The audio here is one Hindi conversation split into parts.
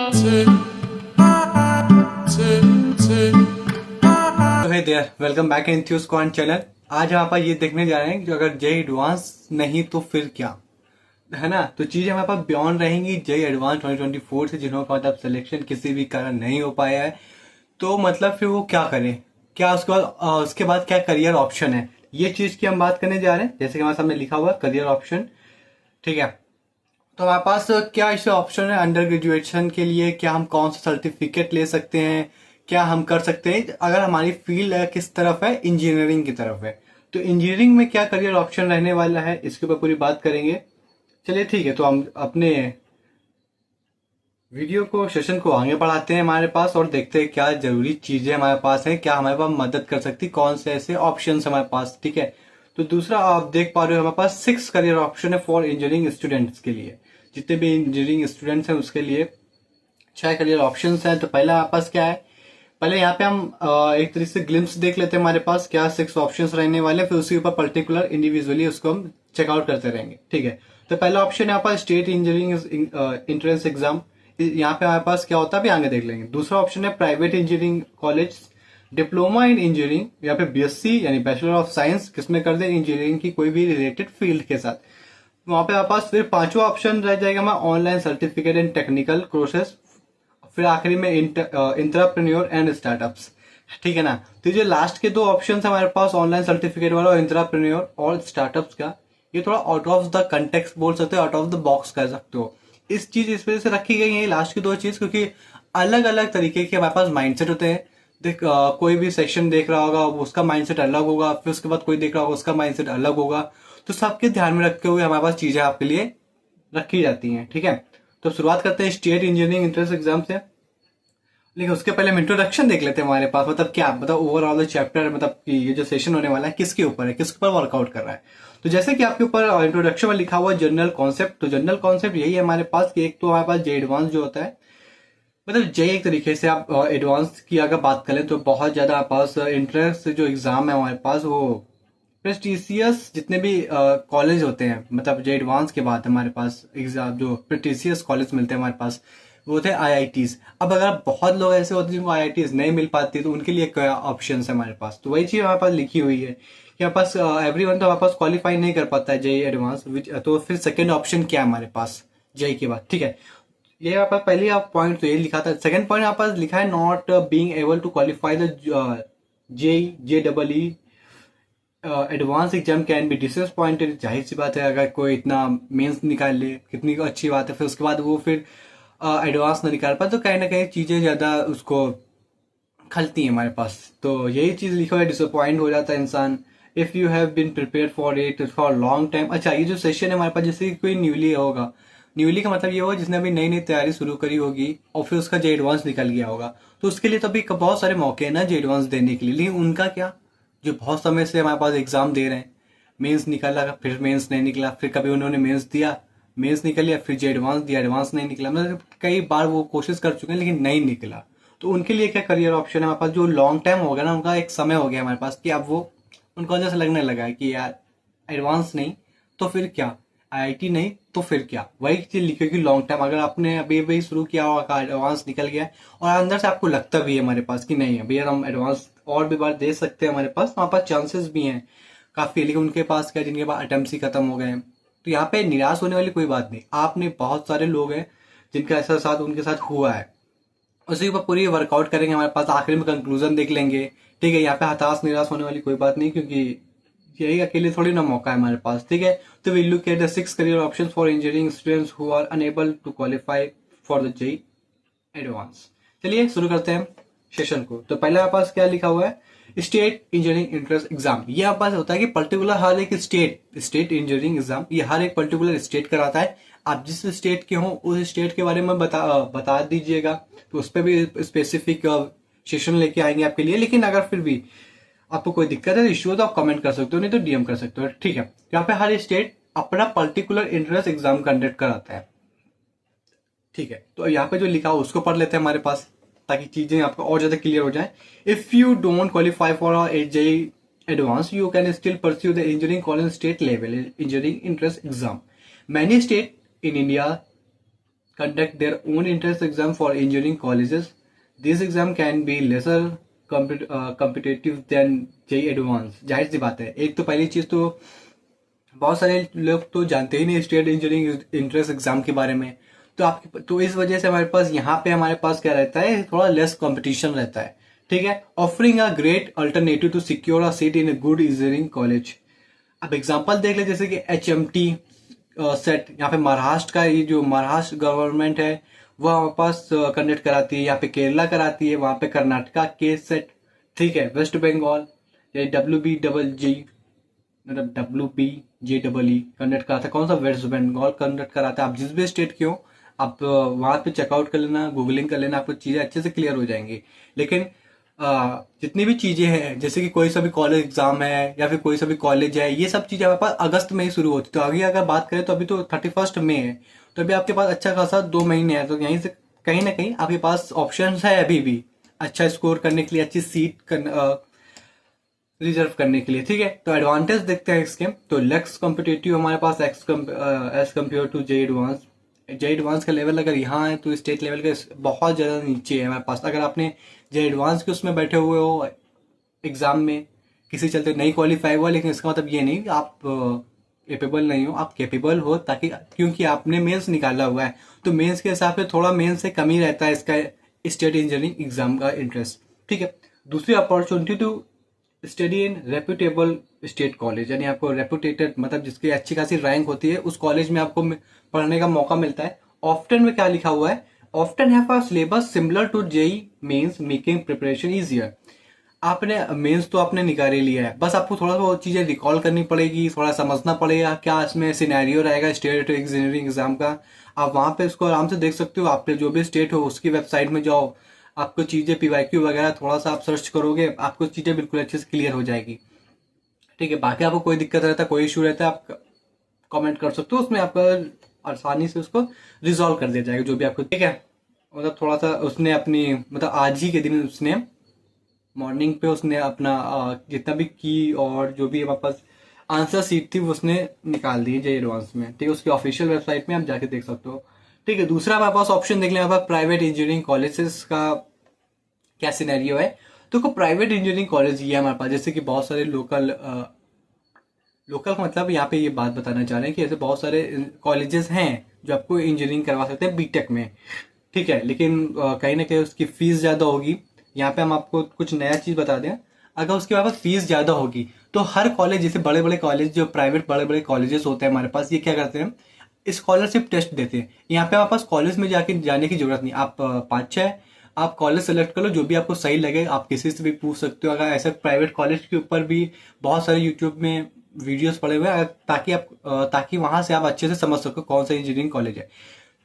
Hey there, welcome back in थ्यूस्कॉन चैनल। आज हम ये देखने जा रहे हैं कि अगर जेई एडवांस नहीं तो फिर क्या, है ना। तो चीजें हमारे पास बियॉन्ड रहेंगी जेई एडवांस 2024 से, जिन्हों का मतलब सिलेक्शन किसी भी कारण नहीं हो पाया है। तो मतलब फिर वो क्या करें, क्या उसके बाद क्या करियर ऑप्शन है, ये चीज की हम बात करने जा रहे हैं। जैसे कि हमारे सामने लिखा हुआ है करियर ऑप्शन, ठीक है। तो हमारे पास क्या इसे ऑप्शन है अंडर ग्रेजुएशन के लिए, क्या हम कौन सा सर्टिफिकेट ले सकते हैं, क्या हम कर सकते हैं अगर हमारी फील्ड किस तरफ है, इंजीनियरिंग की तरफ है। तो इंजीनियरिंग में क्या करियर ऑप्शन रहने वाला है, इसके ऊपर पूरी बात करेंगे। चलिए ठीक है, तो हम अपने वीडियो को, सेशन को आगे बढ़ाते हैं हमारे पास, और देखते हैं क्या जरूरी चीजें हमारे पास हैं, क्या हमारे पास मदद कर सकती, कौन से ऐसे ऑप्शन हमारे पास, ठीक है। तो दूसरा आप देख पा रहे हो हमारे पास 6 करियर ऑप्शन है फॉर इंजीनियरिंग स्टूडेंट्स के लिए। जितने भी इंजीनियरिंग स्टूडेंट्स हैं उसके लिए 6 करियर ऑप्शन हैं। तो पहला हमारे पास क्या है, पहले यहाँ पे हम एक तरीके से ग्लिम्स देख लेते हैं हमारे पास क्या 6 ऑप्शंस रहने वाले, फिर उसके ऊपर पर्टिकुलर इंडिविजुअली उसको हम चेकआउट करते रहेंगे, ठीक है। तो पहला ऑप्शन है यहाँ पर स्टेट इंजीनियरिंग एंट्रेंस एग्जाम। यहाँ पे हमारे पास क्या होता है अभी आगे देख लेंगे। दूसरा ऑप्शन है private engineering college, diploma in engineering या फिर बीएससी यानी बैचलर ऑफ साइंस, किसमें कर दे, इंजीनियरिंग की कोई भी रिलेटेड फील्ड के साथ। वहां पे हमारे पास फिर पांचवा ऑप्शन रह जाएगा हमारा online certificate in technical courses, फिर आखिरी में इंट्राप्रेन्योर एंड स्टार्टअप्स, ठीक है ना। तो ये लास्ट के दो ऑप्शन हमारे पास ऑनलाइन सर्टिफिकेट वाला और इंट्राप्रेन्योर और स्टार्टअप्स का, ये थोड़ा आउट ऑफ द कंटेक्स्ट बोल सकते हो, आउट ऑफ द बॉक्स कह सकते हो। इस चीज इस वजह से रखी गई है लास्ट की दो चीज, क्योंकि अलग अलग तरीके के हमारे पास माइंडसेट होते हैं। देख कोई भी सेक्शन देख रहा होगा उसका माइंडसेट अलग होगा, फिर उसके बाद कोई देख रहा होगा उसका माइंडसेट अलग होगा। तो सबके ध्यान में रखते हुए हमारे पास चीजें आपके लिए रखी जाती हैं, ठीक है। तो शुरुआत करते हैं स्टेट इंजीनियरिंग एंट्रेंस एग्जाम से। लेकिन उसके पहले हम इंट्रोडक्शन देख लेते हैं हमारे पास, मतलब क्या, मतलब ओवरऑल चैप्टर, मतलब कि ये जो सेशन होने वाला है किसके ऊपर है, किसके ऊपर वर्कआउट कर रहा है। तो जैसे कि आपके ऊपर इंट्रोडक्शन में लिखा हुआ जनरल कॉन्सेप्ट, तो जनरल कॉन्सेप्ट यही है हमारे पास कि एक तो हमारे पास जे एडवांस जो होता है, मतलब जे एक तरीके से आप एडवांस की अगर बात करें तो बहुत ज्यादा हमारे पास इंट्रेंस जो एग्जाम है हमारे पास वो प्रेस्टिजियस जितने भी कॉलेज होते हैं, मतलब जे एडवांस के बाद हमारे पास एग्जाम जो प्रेस्टिजियस कॉलेज मिलते हैं हमारे पास वो थे आईआईटीज। अब अगर बहुत लोग ऐसे होते हैं जिनको आईआईटीज नहीं मिल पाती तो उनके लिए क्या ऑप्शन है हमारे पास, तो वही चीज हमारे पास लिखी हुई है कि हमारे पास एवरीवन तो हमारे पास क्वालिफाई नहीं कर पाता है जेई एडवांस, तो फिर सेकंड ऑप्शन क्या है हमारे पास जेई के बाद, ठीक है। ये यहाँ पर पहले आप पॉइंट तो ये लिखा था। सेकंड पॉइंट यहाँ पर लिखा है not being able to qualify the JEE J double E advance exam can be disappointed. जाहिर सी बात है अगर कोई इतना मेंस निकाल ले कितनी अच्छी बात है, फिर उसके बाद वो फिर एडवांस ना निकाल पाए तो कहीं ना कहीं चीजें ज्यादा उसको खलती है हमारे पास। तो यही चीज लिखा हुआ है, डिसअपॉइंट हो जाता है इंसान if you have been prepare for it for long time. अच्छा, ये जो सेशन है हमारे पास, जैसे कोई न्यूली होगा, न्यूली का मतलब ये होगा जिसने अभी नई नई तैयारी शुरू करी होगी और फिर उसका जे एडवांस निकल गया होगा, तो उसके लिए तो अभी बहुत सारे मौके हैं ना जे एडवांस देने के लिए। लेकिन उनका क्या, जो बहुत समय से हमारे पास एग्जाम दे रहे हैं, मेंस निकला फिर मेंस नहीं निकला, फिर कभी उन्होंने मेंस दिया, मेंस निकल गया, फिर जो एडवांस दिया एडवांस नहीं निकला, मतलब कई बार वो कोशिश कर चुके हैं लेकिन नहीं निकला। तो उनके लिए क्या करियर ऑप्शन है हमारे पास, जो लॉन्ग टाइम हो गया ना, उनका एक समय हो गया हमारे पास कि अब वो उनको जैसे लगने लगा है कि यार एडवांस नहीं तो फिर क्या, आईआईटी नहीं तो फिर क्या, वही चीज लिखी कि लॉन्ग टाइम अगर आपने अभी अभी शुरू किया होगा एडवांस निकल गया है और अंदर से आपको लगता भी है हमारे पास कि नहीं है भैया हम एडवांस और भी बार दे सकते हैं, हमारे पास वहां पास चांसेस भी हैं काफी, लेकिन उनके पास क्या, जिनके पास अटेम्प्ट ही खत्म हो गए हैं। तो यहाँ पे निराश होने वाली कोई बात नहीं, आपने बहुत सारे लोग हैं जिनका ऐसा साथ उनके साथ हुआ है, उसी पर पूरी वर्कआउट करेंगे हमारे पास, आखिर में कंक्लूजन देख लेंगे, ठीक है। यहाँ पे हताश निराश होने वाली कोई बात नहीं, क्योंकि यही अकेले थोड़ी ना मौका है हमारे पास, ठीक है। तो we look at the 6 career option for engineering students who are unable to qualify for the JEE advance. चलिए शुरू करते हैं सेशन को। तो पहले हमारे पास क्या लिखा हुआ है, स्टेट इंजीनियरिंग एंट्रेंस एग्जाम। ये हमारे पास होता है कि पर्टिकुलर हर एक स्टेट इंजीनियरिंग एग्जाम ये हर एक पर्टिकुलर स्टेट कराता है। आप जिस स्टेट के हो उस स्टेट के बारे में बता दीजिएगा, तो उस पर भी स्पेसिफिक सेशन लेके आएंगे आपके लिए। लेकिन अगर फिर भी आपको कोई दिक्कत है इश्यू तो आप कमेंट कर सकते हो, नहीं तो डीएम कर सकते हो, ठीक है। यहाँ पे हर स्टेट अपना पर्टिकुलर एंट्रेंस एग्जाम कंडक्ट कराता है, ठीक है। तो यहाँ पे जो लिखा हो उसको पढ़ लेते हैं हमारे पास, ताकि चीजें आपको और ज्यादा क्लियर हो जाए। If you don't qualify for JEE advance you can still pursue the engineering college state level engineering entrance exam. Many state in India conduct their own entrance exam for engineering colleges. This exam can be lesser competitive than JEE Advanced. जाहिर सी बात है, एक तो पहली चीज तो बहुत सारे लोग तो जानते ही नहीं स्टेट इंजीनियरिंग एंट्रेंस एग्जाम के बारे में, तो आपकी तो इस वजह से हमारे पास यहाँ पे हमारे पास क्या रहता है, थोड़ा लेस कंपटीशन रहता है, ठीक है। Offering a great alternative to secure a seat in a good engineering college. अब एग्जांपल देख ले, जैसे कि HMT सेट, यहाँ पे महाराष्ट्र का, ये जो महाराष्ट्र गवर्नमेंट है वो हमारे पास कंडक्ट कराती है, यहाँ पे केरला कराती है, वहां पे कर्नाटका के सेट, ठीक है। वेस्ट बंगाल या WBJE मतलब WBJEE कंडक्ट कराता है। कौन सा? वेस्ट बंगाल कंडक्ट कराता है। आप जिस भी स्टेट के हो आप वहां पे चेकआउट कर लेना, गूगलिंग कर लेना, आपको चीजें अच्छे से क्लियर हो जाएंगी। लेकिन जितनी भी चीजें हैं, जैसे कि कोई सा भी कॉलेज एग्जाम है या फिर कोई सा भी कॉलेज है, ये सब चीजें हमारे पास अगस्त में ही शुरू होती है। तो आगे अगर बात करें तो अभी तो 31 मई है, तो अभी आपके पास अच्छा खासा 2 महीने है, तो यहीं से कहीं ना कहीं आपके पास ऑप्शन है अभी भी अच्छा स्कोर करने के लिए, अच्छी सीट रिजर्व करने के लिए, ठीक है। तो एडवांटेज देखते हैं इसके, तो लेक्स कॉम्पिटेटिव हमारे पास as compared to JEE advance. JEE advance का लेवल अगर यहाँ है तो स्टेट लेवल के बहुत ज्यादा नीचे है हमारे पास। अगर आपने JEE एडवांस के उसमें बैठे हुए हो एग्जाम में, किसी चलते नहीं क्वालिफाई हुआ, लेकिन इसका मतलब ये नहीं आप कैपेबल नहीं हो, आप कैपेबल हो, ताकि क्योंकि आपने मेंस निकाला हुआ है, तो मेंस के हिसाब से थोड़ा मेंस से कम ही रहता है इसका स्टेट इंजीनियरिंग एग्जाम का इंटरेस्ट, ठीक है। दूसरी opportunity to study in reputable state college, यानी आपको रेप्यूटेटेड मतलब जिसकी अच्छी खासी रैंक होती है उस कॉलेज में आपको पढ़ने का मौका मिलता है। ऑफ्टन में क्या लिखा हुआ है, often have a syllabus similar to JEE mains making preparation easier. आपने मेंस तो आपने निकाल ही लिया है, बस आपको थोड़ा सा वो चीजें रिकॉल करनी पड़ेगी, थोड़ा समझना पड़ेगा क्या इसमें सिनेरियो रहेगा स्टेट इंजीनियरिंग एग्जाम का। आप वहां पे इसको आराम से देख सकते हो, आपके जो भी स्टेट हो उसकी वेबसाइट में जाओ, आपको चीजें PYQ वगैरह थोड़ा सा आप सर्च करोगे, आपको चीजें बिल्कुल अच्छे से क्लियर हो जाएगी, ठीक है। बाकी आपको कोई दिक्कत रहता है, कोई इशू रहता है, आप कमेंट कर सकते हो, उसमें आपका आसानी से उसको रिजॉल्व कर दिया जाएगा जो भी आपको, ठीक है। मतलब थोड़ा सा उसने अपनी मतलब आज ही के दिन उसने मॉर्निंग पे उसने अपना जितना भी की और जो भी हमारे पास आंसर सीट थी वो उसने निकाल दी JEE एडवांस में, ठीक है। उसकी ऑफिशियल वेबसाइट में आप जाके देख सकते हो, ठीक है। दूसरा हमारे पास ऑप्शन देख लें, हमारे पास प्राइवेट इंजीनियरिंग कॉलेजेस का क्या सिनेरियो है। तो प्राइवेट इंजीनियरिंग कॉलेज ये है हमारे पास, जैसे कि बहुत सारे लोकल लोकल मतलब यहाँ पे ये बात बताना चाह रहे हैं कि ऐसे बहुत सारे कॉलेजेस हैं जो आपको इंजीनियरिंग करवा सकते हैं बीटेक में, ठीक है। लेकिन कहीं ना कहीं उसकी फीस ज्यादा होगी। यहाँ पे हम आपको कुछ नया चीज बता दें, अगर उसके पास फीस ज्यादा होगी तो हर कॉलेज, जैसे बड़े बड़े कॉलेज जो प्राइवेट बड़े बड़े कॉलेजेस होते हैं हमारे पास, ये क्या करते हैं, स्कॉलरशिप टेस्ट देते हैं। यहाँ पे हमारे पास कॉलेज में जाके जाने की जरूरत नहीं, आप 5-6 आप कॉलेज सेलेक्ट कर लो जो भी आपको सही लगे, आप किसी से भी पूछ सकते हो। अगर ऐसे प्राइवेट कॉलेज के ऊपर भी बहुत सारे यूट्यूब में वीडियोस पड़े हुए हैं, ताकि वहां से आप अच्छे से समझ सको कौन सा इंजीनियरिंग कॉलेज है।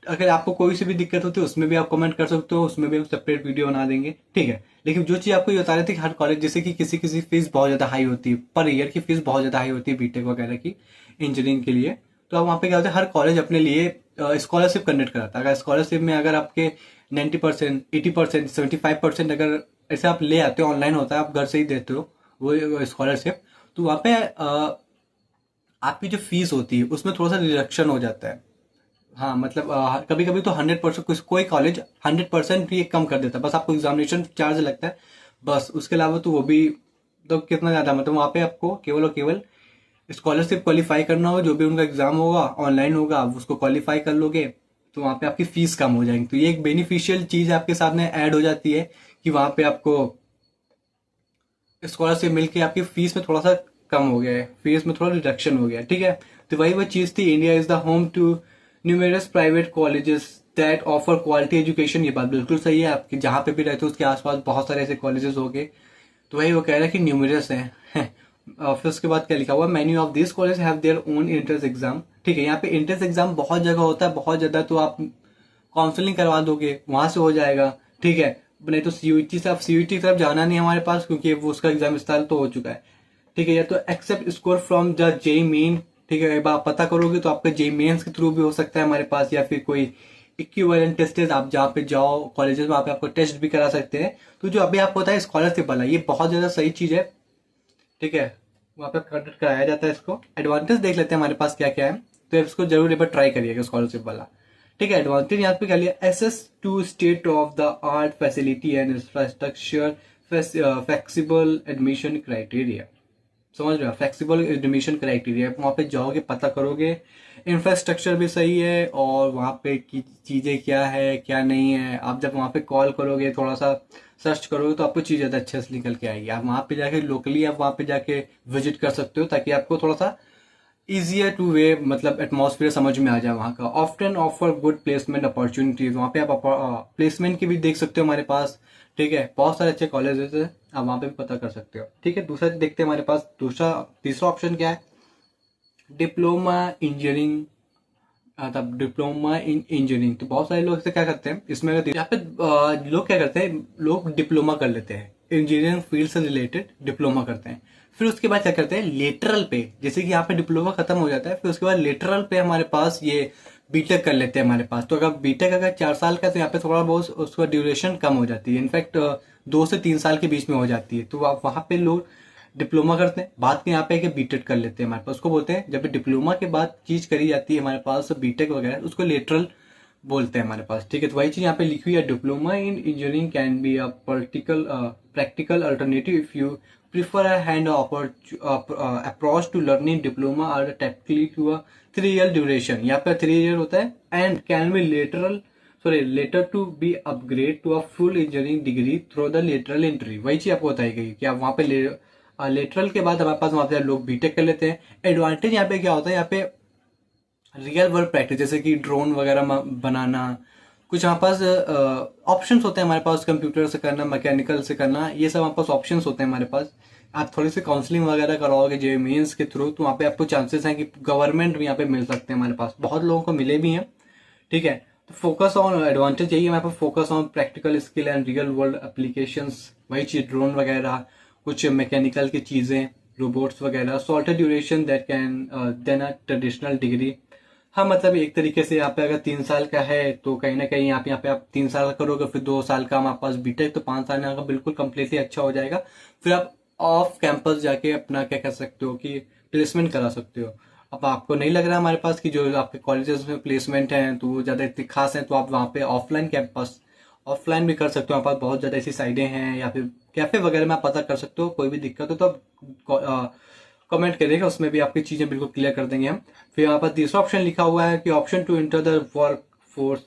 अगर आपको कोई सी भी दिक्कत होती है उसमें भी आप कमेंट कर सकते हो, उसमें भी हम सेपरेट वीडियो बना देंगे, ठीक है। लेकिन जो चीज आपको ये बता रहे थे कि हर कॉलेज, जैसे कि किसी किसी फीस बहुत ज्यादा हाई होती है, पर ईयर की फीस बहुत ज्यादा हाई होती है बीटेक वगैरह की इंजीनियरिंग के लिए, तो वहाँ पे क्या होता है, हर कॉलेज अपने लिए स्कॉलरशिप कंडक्ट कराता है। अगर स्कॉलरशिप में अगर आपके 90%, 80%, 75% अगर ऐसे आप ले आते हो, ऑनलाइन होता है, आप घर से ही देते हो वो स्कॉलरशिप, तो वहाँ पे आपकी जो फीस होती है उसमें थोड़ा सा रिडक्शन हो जाता है। हाँ मतलब कभी कभी तो 100%, कोई कॉलेज 100% भी कम कर देता है, बस आपको एग्जामिनेशन चार्ज लगता है बस, उसके अलावा तो वो भी तो कितना ज्यादा, मतलब वहाँ पे आपको केवल और केवल स्कॉलरशिप क्वालिफाई करना होगा, जो भी उनका एग्जाम होगा ऑनलाइन होगा, आप उसको क्वालिफाई कर लोगे तो वहाँ पे आपकी फीस कम हो जाएगी। तो ये एक बेनिफिशियल चीज आपके सामने ऐड हो जाती है कि वहाँ पे आपको स्कॉलरशिप मिलके आपकी फीस में थोड़ा सा कम हो गया है, फीस में थोड़ा रिडक्शन हो गया है, ठीक है। तो वही वो चीज थी, India is the home to numerous private colleges that offer quality education. ये बात बिल्कुल सही है, आपके जहां पे भी रहते हो उसके आसपास बहुत सारे ऐसे कॉलेजेस हो गए, तो वही वो कह रहा है कि न्यूमेरस है। और फिर उसके बाद क्या लिखा हुआ, many of this college have their own entrance exam, ठीक है। यहाँ पे एंट्रेंस एग्जाम बहुत जगह होता है, बहुत ज्यादा, तो आप काउंसलिंग करवा दोगे वहां से हो जाएगा, ठीक है। नहीं तो CUET से, आप CUET की तरफ जाना नहीं हमारे पास, क्योंकि वो उसका एग्जाम इस साल तो हो चुका है, ठीक है। या तो except score from the JEE main, ठीक है। एक बार आप पता करोगे तो आपका JEE मेंस के थ्रू भी हो सकता है हमारे पास, या फिर कोई इक्विवेलेंट टेस्ट है, आप जहाँ पे जाओ कॉलेजेस में वहाँ पे आपको टेस्ट भी करा सकते हैं। तो जो अभी आपको होता है स्कॉलरशिप वाला, ये बहुत ज्यादा सही चीज है, ठीक है। वहाँ पे कंडक्ट कराया जाता है इसको। एडवांटेज देख लेते हैं हमारे पास क्या क्या है, तो इसको जरूर एक बार ट्राई करिएगा स्कॉलरशिप वाला, ठीक है। एडवांटेज यहाँ पे क्या लिया, access to state of the art facility and infrastructure, flexible admission criteria. समझ रहे हो, फ्लेक्सिबल एडमिशन क्राइटेरिया, वहाँ पे जाओगे पता करोगे, इंफ्रास्ट्रक्चर भी सही है और वहाँ पे की चीज़ें क्या है क्या नहीं है। आप जब वहाँ पे कॉल करोगे, थोड़ा सा सर्च करोगे तो आपको चीज़ ज़्यादा अच्छे से निकल के आएगी। आप वहाँ पे जाके लोकली आप वहाँ पे जाके विजिट कर सकते हो, ताकि आपको थोड़ा सा इजियर टू वे, मतलब एटमॉस्फेयर समझ में आ जाए वहाँ का। Often offer good placement opportunities, वहाँ पे आप प्लेसमेंट की भी देख सकते हो हमारे पास। ठीक है, बहुत सारे अच्छे कॉलेजेस है, आप वहाँ पे भी पता कर सकते हो। ठीक है, दूसरा देखते हैं हमारे पास तीसरा ऑप्शन क्या है, डिप्लोमा इंजीनियरिंग। तब डिप्लोमा इन इंजीनियरिंग, तो बहुत सारे लोग इसे क्या करते हैं, इसमें अगर यहाँ पे लोग क्या करते हैं, लोग डिप्लोमा कर लेते हैं, इंजीनियरिंग फील्ड से रिलेटेड डिप्लोमा करते हैं। फिर उसके बाद क्या करते हैं, लेटरल पे, जैसे कि यहाँ पे डिप्लोमा खत्म हो जाता है, फिर उसके बाद लेटरल पे हमारे पास ये बीटेक कर लेते हैं हमारे पास। तो अगर बीटेक अगर 4 साल का, तो यहाँ पे थोड़ा बहुत उसका ड्यूरेशन कम हो जाती है, इनफैक्ट 2 से 3 साल के बीच में हो जाती है। तो आप वहाँ पे लोग डिप्लोमा करते हैं, बाद में यहाँ पे आके बीटेक कर लेते हैं हमारे पास। उसको बोलते हैं, जब डिप्लोमा के बाद चीज करी जाती है हमारे पास बीटेक वगैरह, उसको लेटरल बोलते हैं हमारे पास। ठीक है, तो वही चीज यहाँ पे लिखी हुई है, diploma in engineering can be a practical alternative if you prefer a hand approach to learning. Diploma are technically to a 3 year duration, यहाँ पे 3 ईयर होता है, and can be later to be upgrade to a full engineering degree through the lateral entry. वही चीज आपको बताई गई कि आप वहाँ पे लेटरल के बाद हमारे पास वहाँ पे लोग बीटेक कर लेते हैं। एडवांटेज यहाँ पे क्या होता है, यहाँ पे रियल वर्ल्ड प्रैक्टिस, जैसे कि ड्रोन वगैरह बनाना, कुछ हमारे पास ऑप्शंस होते हैं हमारे पास, कंप्यूटर से करना, मैकेनिकल से करना, ये सब हमारे पास ऑप्शंस होते हैं हमारे पास। आप थोड़ी सी काउंसलिंग वगैरह कराओगे जे मेंस के थ्रू, तो वहाँ पे आपको चांसेस हैं कि गवर्नमेंट भी यहाँ पे मिल सकते हैं हमारे पास, बहुत लोगों को मिले भी हैं। ठीक है, तो फोकस ऑन एडवांटेज यही है हमारे पास, focus on practical skill and real world applications. वही चीज ड्रोन वगैरह, कुछ मैकेनिकल की चीजें, रोबोट्स वगैरह, shorter duration that can than a traditional degree. हाँ, मतलब एक तरीके से यहाँ पे अगर 3 साल का है, तो कहीं ना कहीं यहाँ पे आप 3 साल करोगे, फिर 2 साल का हमारे पास बीटेक, तो 5 साल में आपका बिल्कुल कम्प्लीटली अच्छा हो जाएगा। फिर आप ऑफ कैंपस जाके अपना क्या कर सकते हो कि प्लेसमेंट करा सकते हो। अब आपको नहीं लग रहा हमारे पास कि जो आपके कॉलेजेस में प्लेसमेंट हैं तो वो ज़्यादा इतनी खास हैं, तो आप वहाँ पे ऑफलाइन कैंपस, ऑफलाइन भी कर सकते हो। हमारे पास बहुत ज़्यादा ऐसी साइडें हैं, या फिर कैफे वगैरह में आप पता कर सकते हो। कोई भी दिक्कत हो तो आप कमेंट करिएगा, उसमें भी आपकी चीज़ें बिल्कुल क्लियर कर देंगे हम। फिर यहाँ पर तीसरा ऑप्शन लिखा हुआ है कि option to enter the work force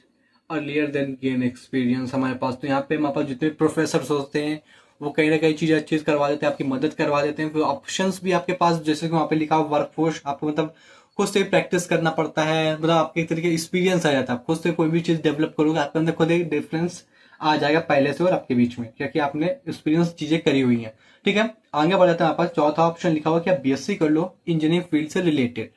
earlier than gain experience. हमारे पास तो यहाँ पे हमारे पास जितने प्रोफेसर होते हैं, वो कहीं ना कहीं चीज़ अच्छी करवा देते हैं, आपकी मदद करवा देते हैं। फिर ऑप्शंस भी आपके पास, जैसे कि वहाँ पे लिखा हुआ वर्क फोर्स, आपको मतलब खुद से प्रैक्टिस करना पड़ता है, मतलब आपके एक तरीके एक्सपीरियंस आ जाता है। आप खुद से कोई भी चीज़ डेवलप करोगे, आपके अंदर खुद एक डिफरेंस आ जाएगा पहले से और आपके बीच में, क्योंकि आपने एक्सपीरियंस चीजें करी हुई हैं। ठीक है, आगे बढ़ जाते हैं। हमारे पास चौथा ऑप्शन लिखा हुआ कि आप बीएससी कर लो इंजीनियरिंग फील्ड से रिलेटेड।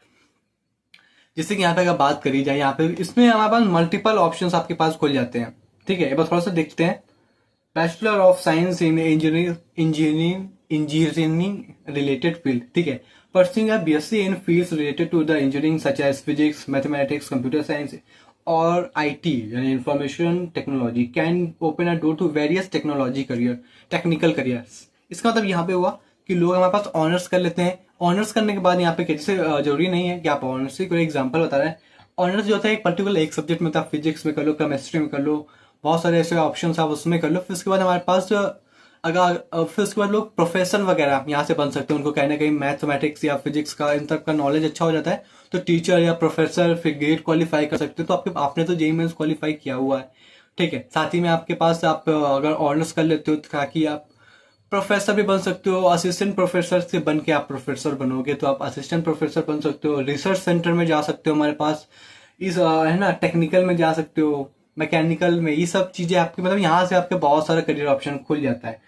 जैसे कि यहाँ पे अगर बात करी जाए, यहाँ पे इसमें हमारे पास मल्टीपल ऑप्शंस आपके पास खुल जाते हैं। ठीक है, एक बार थोड़ा सा देखते हैं। Bachelor of science in engineering related field. ठीक है, pursuing a BSc in fields related to the engineering such as physics, mathematics, computer science और आईटी यानी information technology can open a door to various technical careers. इसका मतलब यहाँ पे हुआ कि लोग हमारे पास ऑनर्स कर लेते हैं। ऑनर्स करने के बाद यहाँ पे जैसे जरूरी नहीं है कि आप ऑनर्स ही, कोई एग्जाम्पल बता रहे हैं। ऑनर्स जो होता है एक पर्टिकुलर एक सब्जेक्ट में होता है, फिजिक्स में कर लो, केमिस्ट्री में कर लो, बहुत सारे ऐसे ऑप्शंस आप उसमें कर लो। फिर उसके बाद हमारे पास फिर उसके बाद लोग प्रोफेसर वगैरह यहाँ से बन सकते हैं। उनको कहीं ना कहीं मैथमेटिक्स या फिजिक्स का इन तक का नॉलेज अच्छा हो जाता है, तो टीचर या प्रोफेसर फिर गेट क्वालिफाई कर सकते हो। तो आपने तो जेईई मेंस क्वालिफाई किया हुआ है। ठीक है, साथ ही में आपके पास आप अगर ऑनर्स कर लेते हो, ताकि आप प्रोफेसर भी बन सकते हो। असिस्टेंट प्रोफेसर से बन के आप प्रोफेसर बनोगे, तो आप असिस्टेंट प्रोफेसर बन सकते हो। रिसर्च सेंटर में जा सकते हो हमारे पास, इस है ना, टेक्निकल में जा सकते हो, मैकेनिकल में, ये सब चीजें आपके मतलब यहाँ से आपके बहुत सारा करियर ऑप्शन खुल जाता है।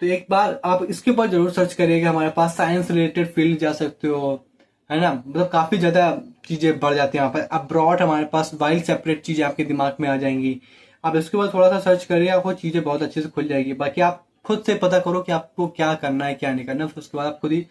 तो एक बार आप इसके ऊपर जरूर सर्च करिएगा। हमारे पास साइंस रिलेटेड फील्ड जा सकते हो, है ना, मतलब काफी ज्यादा चीजें बढ़ जाती है वहाँ पर। अब्रॉड हमारे पास वाइल्ड सेपरेट चीजें आपके दिमाग में आ जाएंगी। आप इसके बाद थोड़ा सा सर्च करिए, आपको चीजें बहुत अच्छे से खुल जाएगी। बाकी आप खुद से पता करो कि आपको क्या करना है क्या नहीं करना, फिर उसके बाद आप खुद ही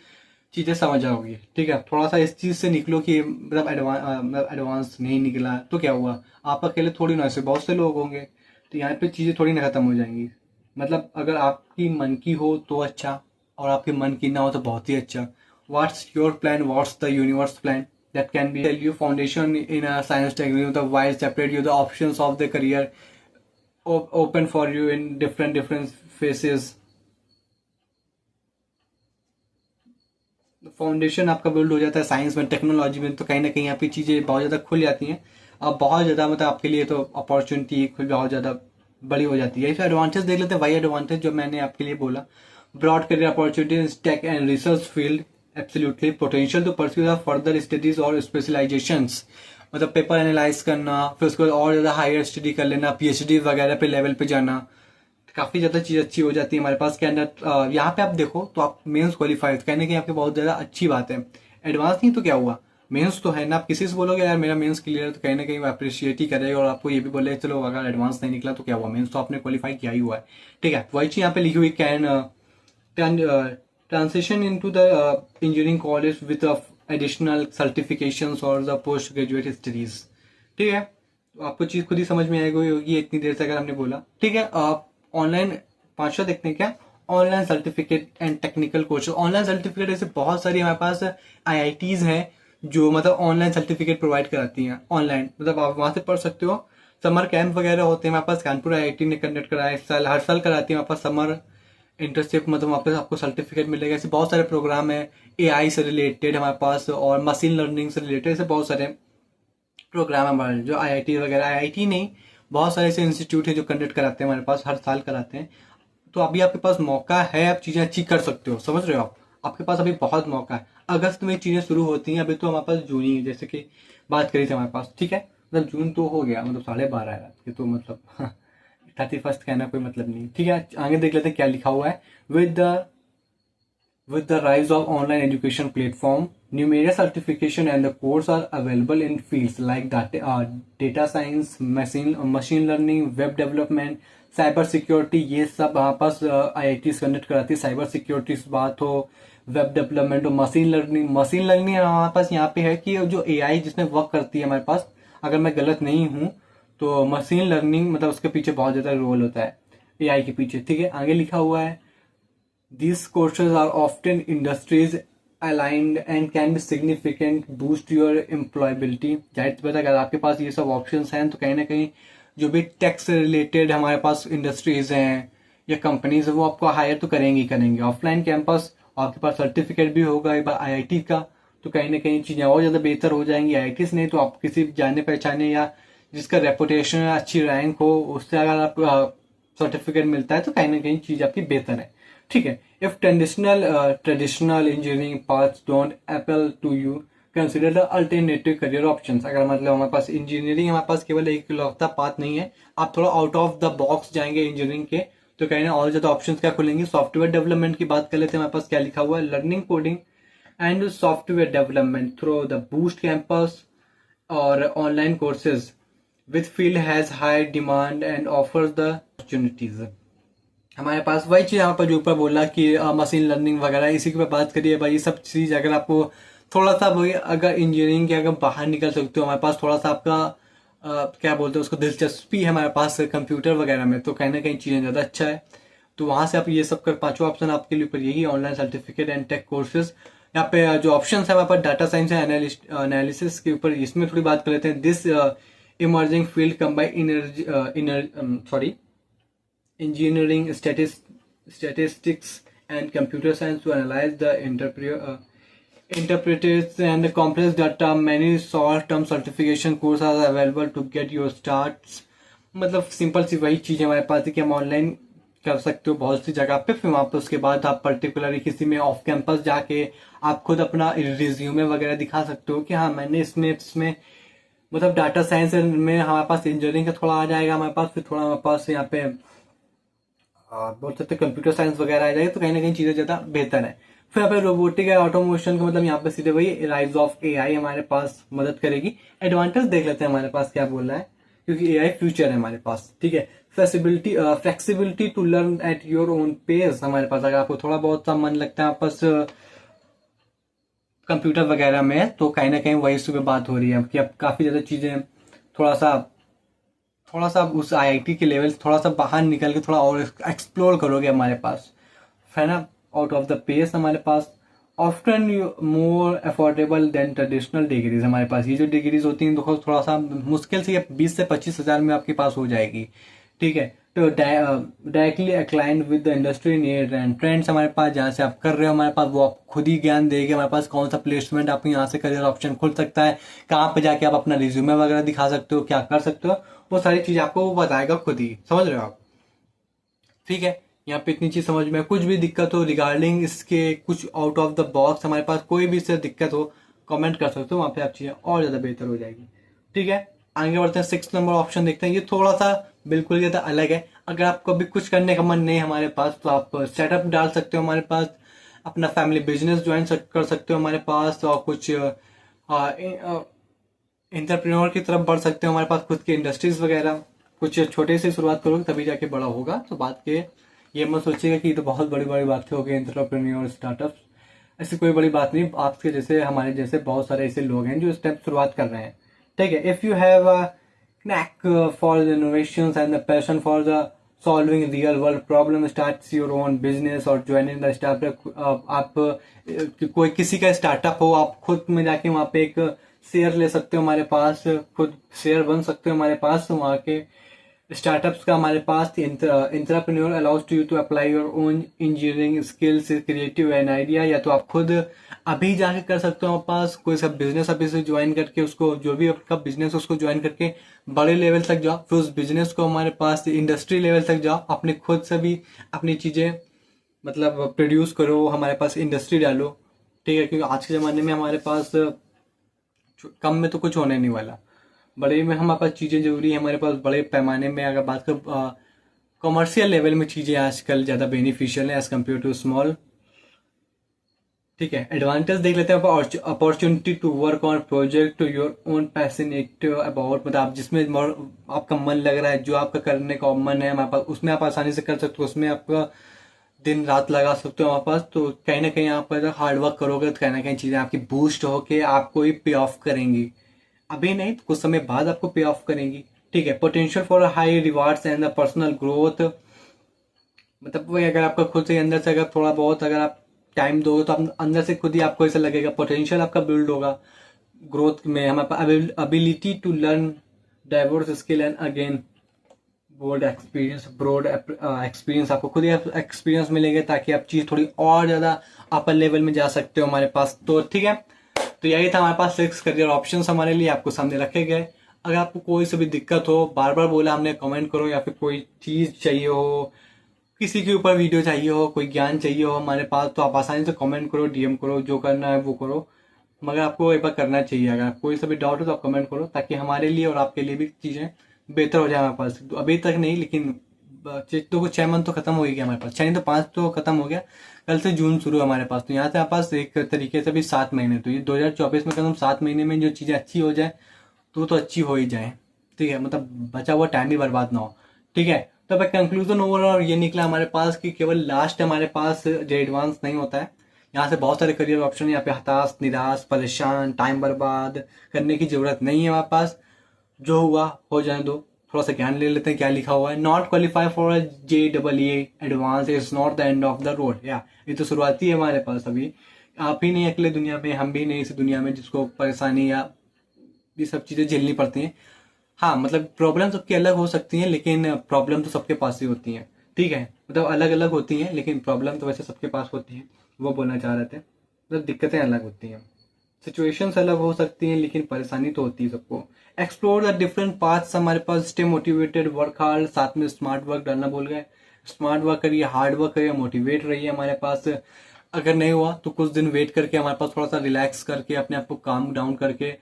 चीजें समझ आओगी। ठीक है, थोड़ा सा इस चीज से निकलो कि मतलब एडवांस नहीं निकला तो क्या हुआ, आप अकेले थोड़ी ना, ऐसे बहुत से लोग होंगे, तो यहाँ पे चीजें थोड़ी ना खत्म हो जाएंगी। मतलब अगर आपकी मन की हो तो अच्छा, और आपके मन की ना हो तो बहुत ही अच्छा। What's your plan, what's the universe plan. that can be tell you foundation in a science technique, the wide separate you the options of the career open for you in different phases. Foundation आपका बिल्ड हो जाता है साइंस में, टेक्नोलॉजी में, तो कहीं ना कहीं यहाँ पे चीजें बहुत ज्यादा खुल जाती हैं। अब बहुत ज्यादा मतलब आपके लिए तो अपॉर्चुनिटी बहुत ज्यादा बड़ी हो जाती है। इस एडवांटेज देख लेते हैं, वही एडवांटेज जो मैंने आपके लिए बोला, broad career opportunities tech and research field, absolutely potential to pursue the further studies और स्पेशलाइजेशंस, मतलब पेपर एनालाइज करना, फिर उसके बाद और ज्यादा हायर स्टडी कर लेना, पीएचडी वगैरह पे लेवल पे जाना, काफी ज्यादा चीज अच्छी हो जाती है हमारे पास। कैंडिडेट यहाँ पे आप देखो तो आप मेंस क्वालिफाइड कहने की आपकी बहुत ज्यादा अच्छी बात है। एडवांस नहीं तो क्या हुआ, मेंस तो है ना। आप किसी से बोलोगे यार मेरा मेंस क्लियर है तो कहीं ना कहीं वो अप्रिशिएट ही करेगा, और आपको ये भी बोले चलो अगर एडवांस नहीं निकला तो क्या हुआ, मेंस तो आपने क्वालिफाई किया ही हुआ है। ठीक है, वही चीज यहाँ पे लिखी हुई, can transition in to the engineering college with additional certification और द पोस्ट ग्रेजुएट स्टडीज। ठीक है, तो आपको चीज खुद ही समझ में आएगी होगी इतनी देर से अगर हमने बोला। ठीक है, आप ऑनलाइन पांचवा देखते हैं क्या, online certificate and technical courses. Online certificate ऐसे बहुत सारी हमारे पास आईआईटीज हैं जो मतलब ऑनलाइन सर्टिफिकेट प्रोवाइड कराती हैं ऑनलाइन, मतलब आप वहां से पढ़ सकते हो। समर कैंप वगैरह होते हैं हमारे पास, कानपुर आईआईटी ने कंडक्ट कराया इस साल, हर साल कराती है हमारे पास समर इंटर्नशिप, मतलब वहाँ पे आपको सर्टिफिकेट मिलेगा। ऐसे बहुत सारे प्रोग्राम है, एआई से रिलेटेड हमारे पास और मशीन लर्निंग से रिलेटेड, ऐसे बहुत सारे प्रोग्राम है हमारे जो आईआईटी वगैरह, आईआईटी नहीं बहुत सारे ऐसे इंस्टीट्यूट है जो कंडक्ट कराते हैं हमारे पास, हर साल कराते हैं। तो अभी आपके पास मौका है, आप चीजें अच्छी कर सकते हो, समझ रहे हो आप, आपके पास अभी बहुत मौका है। अगस्त में चीजें शुरू होती हैं, अभी तो हमारे पास जून ही, जैसे कि बात करी थी हमारे पास। ठीक है, मतलब जून तो हो गया, मतलब 12:30 है रात के, तो मतलब 31 कहना कोई मतलब नहीं। ठीक है, आगे देख लेते हैं क्या लिखा हुआ है। With the rise of online education platform, numerous certification and the course are available in fields like data science, machine learning, web development, cyber security. ये सब हमारे पास IIT कंडक्ट कराती है। साइबर सिक्योरिटी से बात हो, वेब डेवलपमेंट हो, मशीन लर्निंग। मशीन लर्निंग हमारे पास यहाँ पे है कि जो AI जिसमें वर्क करती है हमारे पास, अगर मैं गलत नहीं हूँ तो मशीन लर्निंग मतलब उसके पीछे बहुत ज्यादा रोल होता है AI के पीछे। ठीक है, आगे लिखा हुआ है these courses are often industries aligned and can be significant boost your employability। जाहिर सी बात है, अगर आपके पास ये सब ऑप्शंस हैं तो कहीं ना कहीं जो भी टेक से रिलेटेड हमारे पास इंडस्ट्रीज हैं या कंपनीज है वो आपको हायर तो करेंगे ही करेंगे। ऑफलाइन कैंपस, आपके पास सर्टिफिकेट भी होगा एक बार आईआईटी का, तो कहीं ना कहीं चीजें और ज्यादा बेहतर हो जाएंगी। आईआईटी से नहीं तो आप किसी जाने पहचाने या जिसका रेपुटेशन अच्छी रैंक हो उससे अगर आप सर्टिफिकेट मिलता है तो कहीं ना कहीं चीज आपकी बेहतर है। ठीक है, if traditional engineering paths don't appeal to you consider the alternative career options. अगर मतलब हमारे पास इंजीनियरिंग हमारे पास केवल एक इकलौता पाथ नहीं है, आप थोड़ा आउट ऑफ द बॉक्स जाएंगे इंजीनियरिंग के तो कहीं ना और ज्यादा ऑप्शंस क्या खुलेंगे। सॉफ्टवेयर डेवलपमेंट की बात कर लेते हैं, हमारे पास क्या लिखा हुआ है, learning coding and software development through the boost campus और online courses with field has high demand and offers the opportunities. हमारे पास वही चीज यहाँ पर जो ऊपर बोला कि मशीन लर्निंग वगैरह, इसी की बात करिए भाई। ये सब चीज अगर आपको थोड़ा सा भाई अगर इंजीनियरिंग के अगर बाहर निकल सकते हो, हमारे पास थोड़ा सा आपका क्या बोलते हैं उसको दिलचस्पी है हमारे पास कंप्यूटर वगैरह में, तो कहीं ना कहीं चीजें ज्यादा अच्छा है। तो वहां से आप ये सब कर, पांचवा ऑप्शन आपके लिए ऊपर यही online certificate and take courses. यहाँ पे जो ऑप्शन है हमारे पास डाटा साइंस एनालिसिस के ऊपर, इसमें थोड़ी बात कर लेते हैं। This emerging field combine engineering, statistics, and computer science to analyze the interprets and complex data. Many short-term certification courses are available to get your starts। मतलब सिंपल सी वही चीज हमारे पास है कि हम ऑनलाइन कर सकते हो बहुत सी जगह पे, फिर वहां पे उसके बाद आप पर्टिकुलरली किसी में ऑफ कैंपस जाके आप खुद अपना रिज्यूमे वगैरह दिखा सकते हो कि हाँ मैंने इसमें मतलब डाटा साइंस में हमारे पास इंजीनियरिंग का थोड़ा आ जाएगा हमारे पास, फिर थोड़ा हमारे पास यहाँ पे बोल सकते कंप्यूटर साइंस वगैरह आ जाएगी, तो कहीं ना कहीं चीजें ज्यादा बेहतर है। फिर यहाँ पे रोबोटिक है, ऑटोमेशन का मतलब यहाँ पे सीधे वही राइज ऑफ एआई हमारे पास मदद करेगी। एडवांटेज देख लेते हैं हमारे पास क्या बोल रहा है, क्योंकि एआई फ्यूचर है हमारे पास। ठीक है, flexibility to learn at your own pace हमारे पास, अगर आपको थोड़ा बहुत सा मन लगता है आपस कंप्यूटर वगैरह में, तो कहीं ना कहीं वही सुबह बात हो रही है कि अब काफी ज्यादा चीजें थोड़ा सा उस आईआईटी के लेवल से थोड़ा सा बाहर निकल के थोड़ा और एक्सप्लोर करोगे हमारे पास, है ना, आउट ऑफ द पेस हमारे पास। Often more affordable than traditional degrees. हमारे पास ये जो डिग्रीज होती हैं देखो थोड़ा सा मुश्किल से ये 20 से 25 हज़ार में आपके पास हो जाएगी, ठीक है। तो directly aligned with the industry need and trends, हमारे पास जहाँ से आप कर रहे हो हमारे पास वो आप खुद ही ज्ञान देगी हमारे पास कौन सा प्लेसमेंट आपको यहाँ से करियर ऑप्शन खुल सकता है, कहाँ पे जाके आप अपना रिज्यूमे वगैरह दिखा सकते हो, क्या कर सकते हो, वो सारी चीज़ आपको वो बताएगा खुद ही, समझ रहे हो आप, ठीक है। यहाँ पे इतनी चीज समझ में, कुछ भी दिक्कत हो रिगार्डिंग इसके कुछ आउट ऑफ द बॉक्स हमारे पास कोई भी इससे दिक्कत हो कमेंट कर सकते हो, वहां पे आप चीजें और ज्यादा बेहतर हो जाएगी, ठीक है। आगे बढ़ते हैं, 6 नंबर ऑप्शन देखते हैं। ये थोड़ा सा बिल्कुल ज्यादा अलग है। अगर आपको अभी कुछ करने का मन नहीं है हमारे पास तो आप सेटअप डाल सकते हो हमारे पास, अपना फैमिली बिजनेस ज्वाइन कर सकते हो हमारे पास, और कुछ इंटरप्रेन्योर की तरफ बढ़ सकते हो हमारे पास, खुद की इंडस्ट्रीज वगैरह, कुछ छोटे से शुरुआत करोगे तभी जाके बड़ा होगा। तो बात के ये मत सोचिएगा कि ये तो बहुत बड़ी बड़ी बातें हो गई एंटरप्रेन्योर स्टार्टअप्स, ऐसी कोई बड़ी बात नहीं। आपके जैसे हमारे जैसे बहुत सारे ऐसे लोग हैं जो इस टाइम शुरुआत कर रहे हैं, ठीक है। If you have a knack for the innovations and the passion for the solving real world problem, starts your own business or joining the startup, आप कोई किसी का स्टार्टअप हो, आप खुद में जाके वहाँ पे एक शेयर ले सकते हो हमारे पास, खुद शेयर बन सकते हो हमारे पास वहाँ के स्टार्टअप्स का। हमारे पास entrepreneur allows to you to apply your own engineering skills, creative and idea, या तो आप खुद अभी जाके कर सकते हो हमारे पास कोई सा बिजनेस अभी से ज्वाइन करके, उसको जो भी आपका बिजनेस उसको ज्वाइन करके बड़े लेवल तक जाओ, फिर उस बिजनेस को हमारे पास इंडस्ट्री लेवल तक जाओ, अपने खुद से भी अपनी चीजें मतलब प्रोड्यूस करो, हमारे पास इंडस्ट्री डालो, ठीक है। क्योंकि आज के ज़माने में हमारे पास कम में तो कुछ होने नहीं वाला, बड़े में हमारे पास चीज़ें जरूरी है, हमारे पास बड़े पैमाने में अगर बात कर कमर्शियल लेवल में चीज़ें आजकल ज़्यादा बेनिफिशियल है एज कम्पेयर टू स्मॉल, ठीक है। एडवांटेज देख लेते हैं, opportunity to work on project your own passionate about, मतलब आप जिसमें आपका मन लग रहा है, जो आपका करने का मन है हमारे पास, उसमें आप आसानी से कर सकते हो, उसमें आपका दिन रात लगा सकते हो हमारे पास। तो कहीं ना कहीं आप अगर हार्ड वर्क करोगे तो कहीं ना कहीं चीज़ें आपकी बूस्ट होके आपको ही पे ऑफ करेंगी, अभी नहीं तो कुछ समय बाद आपको पे ऑफ करेंगी, ठीक है। Potential for high rewards and the personal growth, मतलब वही अगर आपका खुद से अंदर से अगर थोड़ा बहुत अगर आप टाइम दोगे तो आप अंदर से खुद ही आपको ऐसा लगेगा, पोटेंशियल आपका बिल्ड होगा ग्रोथ में। हमारे पास ability to learn diverse skill and again broad experience, आपको खुद ही एक्सपीरियंस मिलेगा ताकि आप चीज थोड़ी और ज्यादा अपर लेवल में जा सकते हो हमारे पास, तो ठीक है। तो यही था हमारे पास 6 करियर ऑप्शंस हमारे लिए आपको सामने रखे गए। अगर आपको कोई सी भी दिक्कत हो, बार बार बोला हमने, कमेंट करो, या फिर कोई चीज चाहिए हो, किसी के ऊपर वीडियो चाहिए हो, कोई ज्ञान चाहिए हो हमारे पास, तो आप आसानी से कमेंट करो, डीएम करो, जो करना है वो करो, मगर आपको एक बार करना चाहिए। अगर कोई सा भी डाउट हो तो आप कमेंट करो, ताकि हमारे लिए और आपके लिए भी चीजें बेहतर हो जाए हमारे पास। तो अभी तक नहीं, लेकिन तो कुछ 6 मंथ तो खत्म हो ही गया हमारे पास, 6 नहीं तो 5 तो खत्म हो गया, कल से जून शुरू है हमारे पास। तो यहाँ से हमारे पास एक तरीके से भी 7 महीने, तो ये 2024 में कम 7 महीने में जो चीजें अच्छी हो जाए तो अच्छी हो ही जाए, ठीक है। मतलब बचा हुआ टाइम भी बर्बाद ना हो, ठीक है। तो अब कंक्लूजन ओवरऑल ये निकला हमारे पास कि केवल लास्ट हमारे पास जो एडवांस नहीं होता है, यहाँ से बहुत सारे करियर ऑप्शन, यहाँ पे हताश, निराश, परेशान, टाइम बर्बाद करने की जरूरत नहीं है हमारे पास। जो हुआ हो जाने दो, थोड़ा सा ज्ञान ले लेते हैं क्या लिखा हुआ है। Not qualify for JEE advance is not the end of the road, या ये तो शुरुआती है हमारे पास। अभी आप ही नहीं अगले दुनिया में, हम भी नहीं इस दुनिया में जिसको परेशानी या ये सब चीजें झेलनी पड़ती हैं। हाँ मतलब प्रॉब्लम सबकी अलग हो सकती हैं, लेकिन प्रॉब्लम तो सबके पास ही होती हैं, ठीक है। मतलब अलग अलग होती हैं लेकिन प्रॉब्लम तो वैसे सबके पास होती हैं, वो बोलना चाह रहे थे। मतलब दिक्कतें अलग होती हैं, सिचुएशंस अलग हो सकती हैं, लेकिन परेशानी तो होती है सबको। एक्सप्लोर द डिफरेंट पाथ्स, हमारे पास स्टे मोटिवेटेड, वर्क हार्ड, साथ में स्मार्ट वर्क डालना भूल गए। स्मार्ट वर्क करिए, हार्ड वर्क करिए, मोटिवेट रहिए हमारे पास। अगर नहीं हुआ तो कुछ दिन वेट करके हमारे पास थोड़ा सा रिलैक्स करके, अपने आप को काम डाउन करके,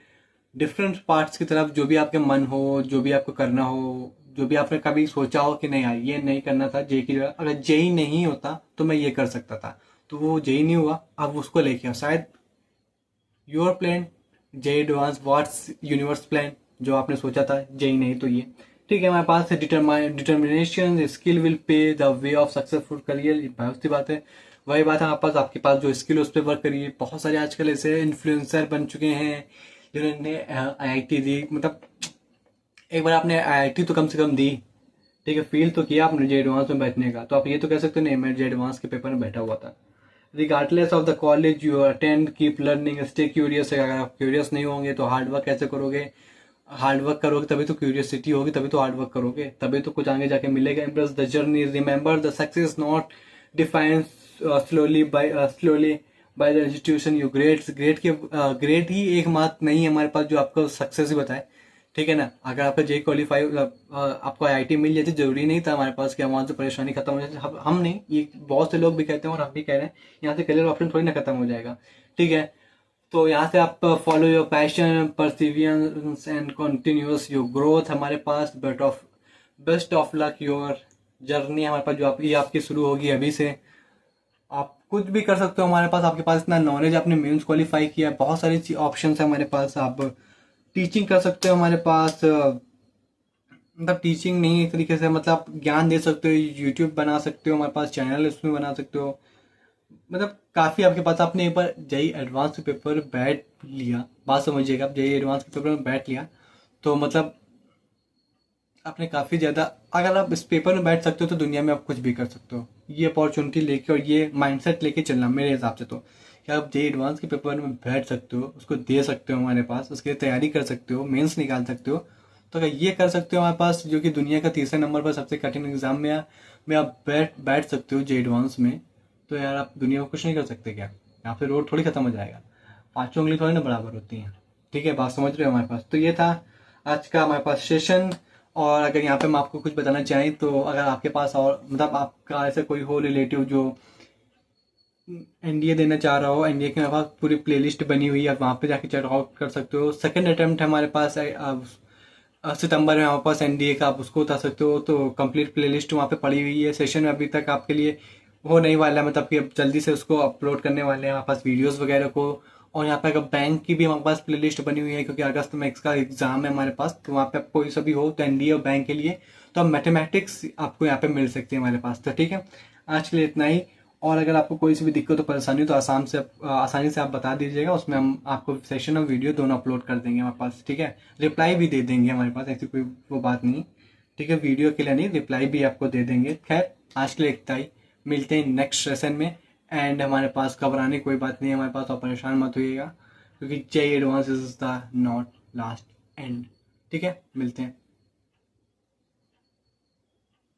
डिफरेंट पार्ट्स की तरफ, जो भी आपके मन हो, जो भी आपको करना हो, जो भी आपने कभी सोचा हो कि नहीं यार ये नहीं करना था जेई की जगह, अगर जेई नहीं होता तो मैं ये कर सकता था, तो वो जेई नहीं हुआ, अब उसको लेके आओ। शायद your plan JEE advance, what's universe plan, जो आपने सोचा था जेई नहीं तो ये, ठीक है। हमारे पास determination skill will pay the way of successful career, बहुत सी बात है, वही बात है हमारे पास। आपके पास जो स्किल उस पर वर्क करिए। बहुत सारे आजकल ऐसे इन्फ्लुएंसर बन चुके हैं जिन्होंने आईआईटी दी, मतलब एक बार आपने आईआईटी तो कम से कम दी, ठीक है, फील तो किया आपने जे एडवांस में बैठने का, तो आप ये तो कह सकते हो नहीं मैं जे एडवांस के पेपर में बैठा हुआ था, regardless of the college you attend keep learning stay curious. अगर आप क्यूरियस नहीं होंगे तो हार्ड वर्क कैसे करोगे? हार्ड वर्क करोगे तभी तो क्यूरियोसिटी होगी, तभी तो हार्ड वर्क करोगे, तभी तो कुछ आगे जाके मिलेगा। Embrace the journey, remember the success not defined slowly by the institution you grades. Grade ही एक मात्र नहीं है हमारे पास जो आपको सक्सेस ही बताए, ठीक है ना। अगर आपका जे क्वालिफाई आपको आईआईटी मिल जाती, जरूरी नहीं था हमारे पास कि वहां से परेशानी खत्म हो जाती। हम नहीं, ये बहुत से लोग भी कहते हैं और हम भी कह रहे हैं, यहाँ से करियर ऑप्शन थोड़ी ना खत्म हो जाएगा, ठीक है। तो यहाँ से आप follow your passion, perseverance and continuous your growth हमारे पास। Best of luck your journey हमारे पास जो ये आपकी शुरू होगी अभी से। आप कुछ भी कर सकते हो हमारे पास, आपके पास इतना नॉलेज, आपने मेंस क्वालिफाई किया, बहुत सारी ऑप्शन है हमारे पास। आप टीचिंग कर सकते हो हमारे पास, मतलब टीचिंग नहीं, एक तरीके से मतलब आप ज्ञान दे सकते हो, यूट्यूब बना सकते हो हमारे पास, चैनल उसमें बना सकते हो, मतलब काफ़ी आपके पास। आपने एक बार जेई एडवांस पेपर बैठ लिया, बात समझिएगा, आप जेई एडवांस के पेपर में बैठ लिया तो मतलब आपने काफ़ी ज़्यादा, अगर आप इस पेपर में बैठ सकते हो तो दुनिया में आप कुछ भी कर सकते हो। ये अपॉर्चुनिटी लेके और ये माइंडसेट लेके चलना मेरे हिसाब से तो, कि आप जेई एडवांस के पेपर में बैठ सकते हो, उसको दे सकते हो हमारे पास, उसकी तैयारी कर सकते हो, मेंस निकाल सकते हो। तो अगर ये कर सकते हो हमारे पास, जो कि दुनिया का तीसरे नंबर पर सबसे कठिन एग्जाम में आप बैठ सकते हो जेई एडवांस में, तो यार आप दुनिया को कुछ नहीं कर सकते क्या? यहाँ पे रोड थोड़ी खत्म हो जाएगा, पांचों उंगली थोड़ी ना बराबर होती हैं, ठीक है, बात समझ रहे हो हमारे पास। तो ये था आज का हमारे पास सेशन। और अगर यहाँ पे मैं आपको कुछ बताना चाहें तो, अगर आपके पास और मतलब आपका ऐसा कोई हो रिलेटिव जो एनडीए देना चाह रहा हो, एनडीए के हमारे पास पूरी प्लेलिस्ट बनी हुई है, आप वहाँ पे जाके चेकआउट कर सकते हो। सेकंड अटेम्प्ट है हमारे पास, सितंबर में हमारे पास एनडीए का, आप उसको उतार सकते हो। तो कंप्लीट प्लेलिस्ट वहाँ पे पड़ी हुई है, सेशन में अभी तक आपके लिए वो नहीं वाला है, मतलब कि अब जल्दी से उसको अपलोड करने वाले हैं हमारे पास वीडियोस वगैरह को। और यहाँ पे अगर बैंक की भी हमारे पास प्लेलिस्ट बनी हुई है, क्योंकि अगस्त में इसका एग्जाम है हमारे पास, तो वहाँ पे आप कोई सा भी हो तो एनडीए और बैंक के लिए, तो अब मैथमेटिक्स आपको यहाँ पे मिल सकती है हमारे पास। तो ठीक है, आज के लिए इतना ही। और अगर आपको कोई सी भी दिक्कत हो, परेशानी हो, तो आसानी से आप बता दीजिएगा, उसमें हम आपको सेशन और वीडियो दोनों अपलोड कर देंगे हमारे पास, ठीक है। रिप्लाई भी दे देंगे हमारे पास, ऐसी कोई वो बात नहीं, ठीक है। वीडियो के लिए नहीं, रिप्लाई भी आपको दे देंगे। खैर, आज के लिए इतना ही, मिलते हैं नेक्स्ट सेशन में। एंड हमारे पास घबराने कोई बात नहीं है हमारे पास, और परेशान मत होइएगा, क्योंकि JEE advance is the not last and, ठीक है। मिलते हैं।